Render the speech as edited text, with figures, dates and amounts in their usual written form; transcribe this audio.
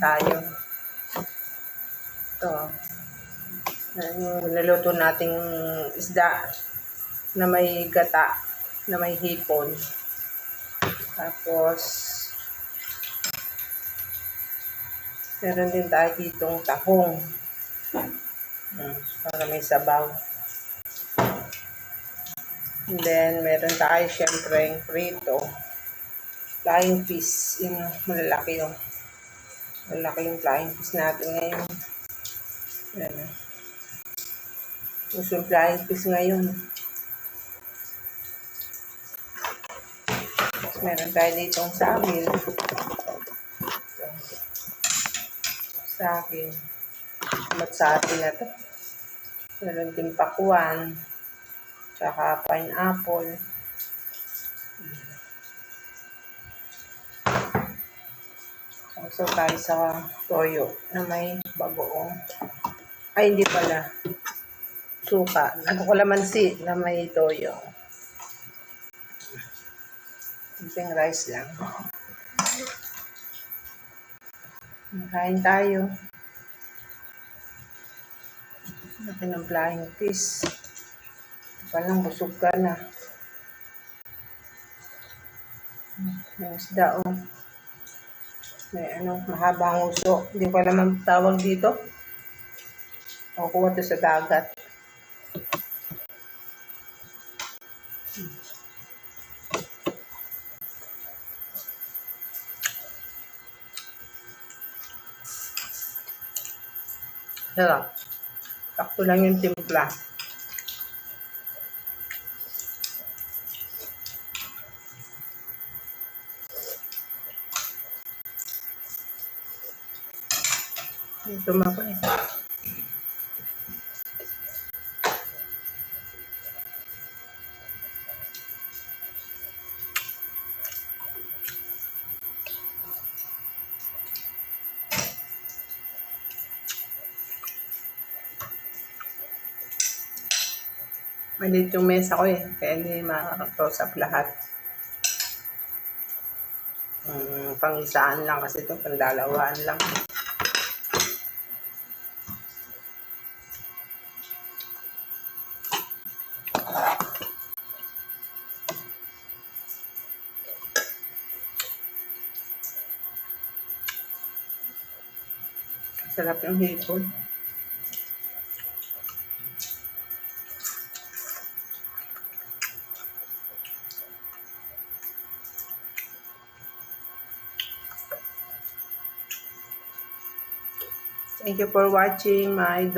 tayo. Ito. Yung niluto nating isda na may gata, na may hipon. Tapos, meron din tayo ditong tahong. Para may sabaw. And then, meron tayo syempre prito. Flying fish. Yung malalaki yung. Malaki yung flying fish natin ngayon. Yan. Gusto yung flying fish ngayon. Tapos meron tayo ditong saging. Saging. Matsati na to. Meron din pakwan. Tsaka pineapple. So tayo sa toyo na may bagoong. Ay, hindi pala. Suka. Kalamansi na may toyo. Yung rice lang. Kain tayo. Laki ng flying fish. Palang busog ka na. Yung isda, oh. May mahabang uso. Hindi ko alam ang tawag dito. Nakukuha ito sa dagat. Sarap. Sakto lang yung timpla. Ito ako eh. Maliit yung mesa ko eh. Kaya hindi makaka-close up lahat. Pang-isaan lang kasi ito. Pang-dalawaan lang. Sarap yung hipon. Thank you for watching my